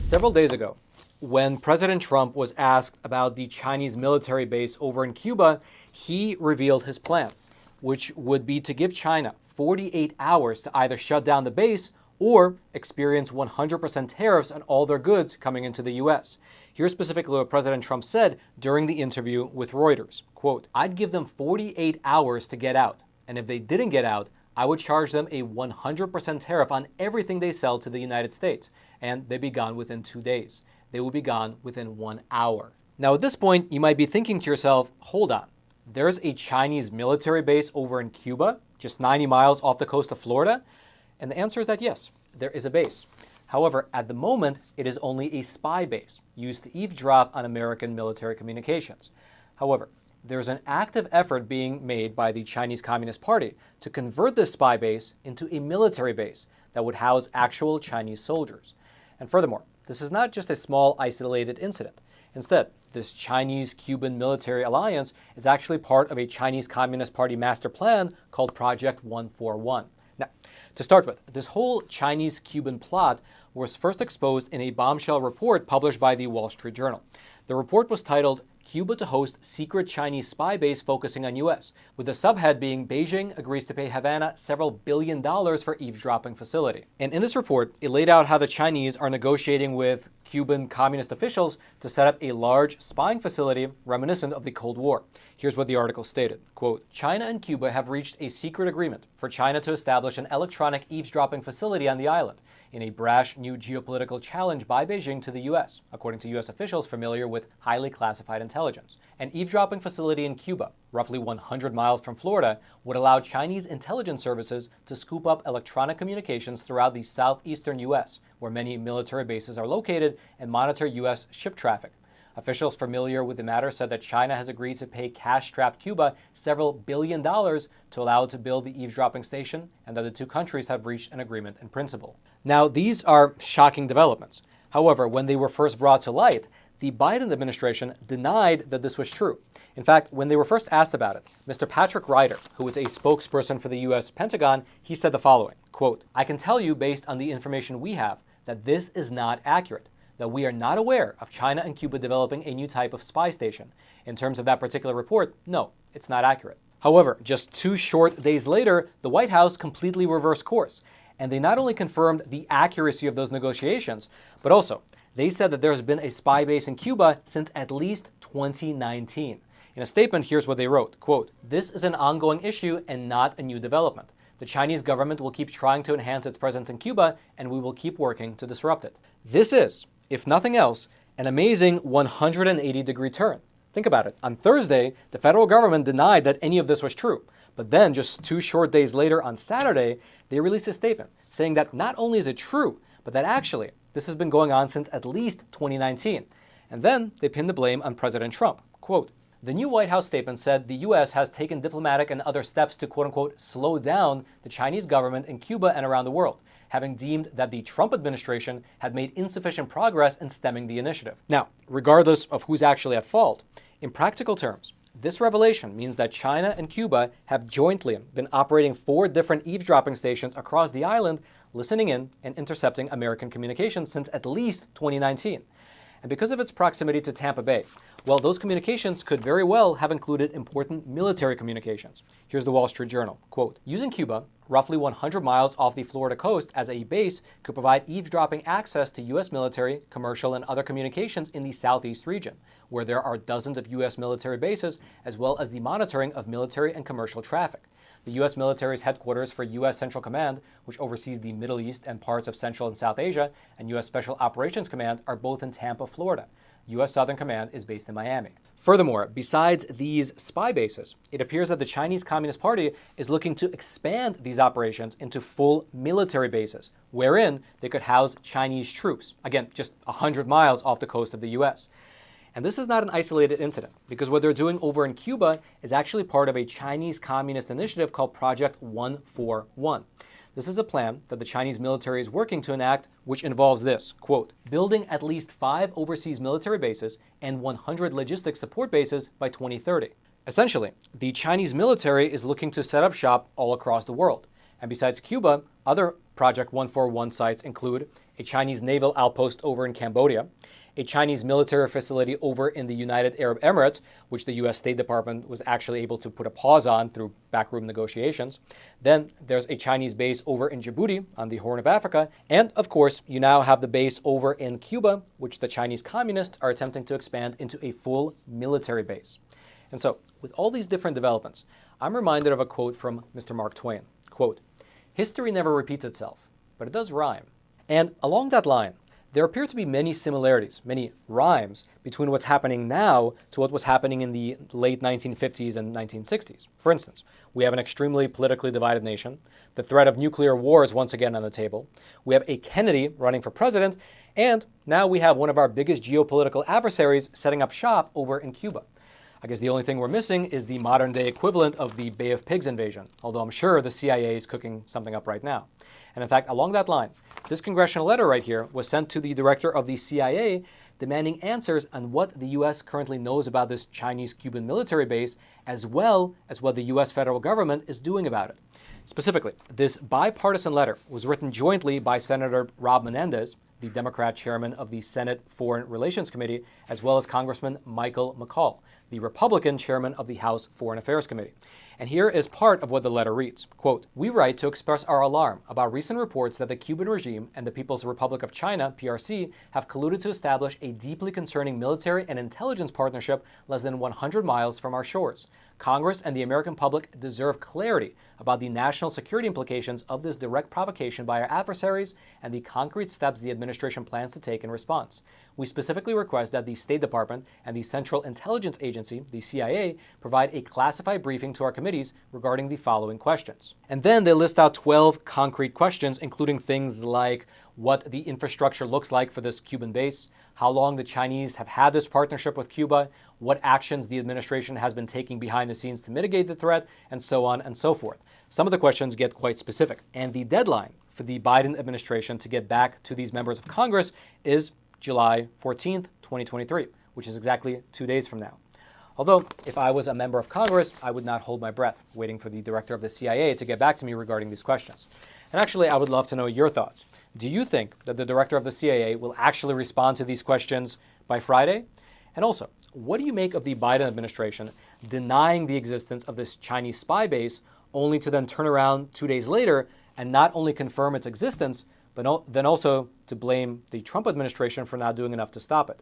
Several days ago, when President Trump was asked about the Chinese military base over in Cuba, he revealed his plan, which would be to give China 48 hours to either shut down the base or experience 100% tariffs on all their goods coming into the U.S. Here's specifically what President Trump said during the interview with Reuters. Quote, "I'd give them 48 hours to get out, and if they didn't get out, I would charge them a 100% tariff on everything they sell to the United States, and they'd be gone within 2 days. They will be gone within 1 hour." Now, at this point, you might be thinking to yourself, hold on, there's a Chinese military base over in Cuba, just 90 miles off the coast of Florida? And the answer is that yes, there is a base. However, at the moment, it is only a spy base used to eavesdrop on American military communications. However, there's an active effort being made by the Chinese Communist Party to convert this spy base into a military base that would house actual Chinese soldiers. And furthermore, this is not just a small isolated incident. Instead, this Chinese-Cuban military alliance is actually part of a Chinese Communist Party master plan called Project 141. Now, to start with, this whole Chinese-Cuban plot was first exposed in a bombshell report published by the Wall Street Journal. The report was titled "Cuba to Host Secret Chinese Spy Base Focusing on U.S.," with the subhead being "Beijing agrees to pay Havana several $billion for eavesdropping facility." And in this report, it laid out how the Chinese are negotiating with Cuban communist officials to set up a large spying facility reminiscent of the Cold War. Here's what the article stated. Quote, "China and Cuba have reached a secret agreement for China to establish an electronic eavesdropping facility on the island in a brash new geopolitical challenge by Beijing to the U.S., according to U.S. officials familiar with highly classified intelligence. An eavesdropping facility in Cuba, roughly 100 miles from Florida, would allow Chinese intelligence services to scoop up electronic communications throughout the southeastern U.S., where many military bases are located, and monitor U.S. ship traffic. Officials familiar with the matter said that China has agreed to pay cash-strapped Cuba several $billion to allow it to build the eavesdropping station, and that the two countries have reached an agreement in principle." Now, these are shocking developments. However, when they were first brought to light, the Biden administration denied that this was true. In fact, when they were first asked about it, Mr. Patrick Ryder, who is a spokesperson for the U.S. Pentagon, he said the following, quote, "I can tell you based on the information we have that this is not accurate, that we are not aware of China and Cuba developing a new type of spy station. In terms of that particular report, no, it's not accurate." However, just 2 short days later, the White House completely reversed course, and they not only confirmed the accuracy of those negotiations, but also they said that there's been a spy base in Cuba since at least 2019. In a statement, here's what they wrote, quote, "This is an ongoing issue and not a new development. The Chinese government will keep trying to enhance its presence in Cuba, and we will keep working to disrupt it." This is, if nothing else, an amazing 180-degree turn. Think about it. On Thursday, the federal government denied that any of this was true. But then, just 2 short days later, on Saturday, they released a statement saying that not only is it true, but that actually this has been going on since at least 2019. And then they pinned the blame on President Trump. Quote, "The new White House statement said the U.S. has taken diplomatic and other steps to quote-unquote slow down the Chinese government in Cuba and around the world, having deemed that the Trump administration had made insufficient progress in stemming the initiative." Now, regardless of who's actually at fault, in practical terms, this revelation means that China and Cuba have jointly been operating 4 different eavesdropping stations across the island, listening in and intercepting American communications since at least 2019. And because of its proximity to Tampa Bay, well, those communications could very well have included important military communications. Here's the Wall Street Journal. Quote, "Using Cuba, roughly 100 miles off the Florida coast, as a base could provide eavesdropping access to U.S. military, commercial, and other communications in the southeast region, where there are dozens of U.S. military bases, as well as the monitoring of military and commercial traffic. The U.S. military's headquarters for U.S. Central Command, which oversees the Middle East and parts of Central and South Asia, and U.S. Special Operations Command are both in Tampa, Florida. U.S. Southern Command is based in Miami." Furthermore, besides these spy bases, it appears that the Chinese Communist Party is looking to expand these operations into full military bases, wherein they could house Chinese troops, again, just 100 miles off the coast of the U.S. And this is not an isolated incident, because what they're doing over in Cuba is actually part of a Chinese communist initiative called Project 141. This is a plan that the Chinese military is working to enact, which involves this, quote, "building at least 5 overseas military bases and 100 logistics support bases by 2030. Essentially, the Chinese military is looking to set up shop all across the world. And besides Cuba, other Project 141 sites include a Chinese naval outpost over in Cambodia, a Chinese military facility over in the United Arab Emirates, which the U.S. State Department was actually able to put a pause on through backroom negotiations. Then there's a Chinese base over in Djibouti on the Horn of Africa. And of course, you now have the base over in Cuba, which the Chinese communists are attempting to expand into a full military base. And so, with all these different developments, I'm reminded of a quote from Mr. Mark Twain. Quote, "History never repeats itself, but it does rhyme." And along that line, there appear to be many similarities, many rhymes between what's happening now to what was happening in the late 1950s and 1960s. For instance, we have an extremely politically divided nation. The threat of nuclear war is once again on the table. We have a Kennedy running for president, and now we have one of our biggest geopolitical adversaries setting up shop over in Cuba. I guess the only thing we're missing is the modern-day equivalent of the Bay of Pigs invasion, although I'm sure the CIA is cooking something up right now. And in fact, along that line, this congressional letter right here was sent to the director of the CIA demanding answers on what the U.S. currently knows about this Chinese-Cuban military base, as well as what the U.S. federal government is doing about it. Specifically, this bipartisan letter was written jointly by Senator Rob Menendez, the Democrat chairman of the Senate Foreign Relations Committee, as well as Congressman Michael McCaul, the Republican chairman of the House Foreign Affairs Committee. And here is part of what the letter reads. Quote, "We write to express our alarm about recent reports that the Cuban regime and the People's Republic of China, PRC, have colluded to establish a deeply concerning military and intelligence partnership less than 100 miles from our shores. Congress and the American public deserve clarity about the national security implications of this direct provocation by our adversaries and the concrete steps the administration plans to take in response. We specifically request that the State Department and the Central Intelligence Agency, the CIA, provide a classified briefing to our committees regarding the following questions." And then they list out 12 concrete questions, including things like what the infrastructure looks like for this Cuban base, how long the Chinese have had this partnership with Cuba, what actions the administration has been taking behind the scenes to mitigate the threat, and so on and so forth. Some of the questions get quite specific. And the deadline for the Biden administration to get back to these members of Congress is July 14th, 2023, which is exactly 2 days from now. Although, if I was a member of Congress, I would not hold my breath, waiting for the director of the CIA to get back to me regarding these questions. And actually, I would love to know your thoughts. Do you think that the director of the CIA will actually respond to these questions by Friday? And also, what do you make of the Biden administration denying the existence of this Chinese spy base, only to then turn around 2 days later and not only confirm its existence, but then also to blame the Trump administration for not doing enough to stop it?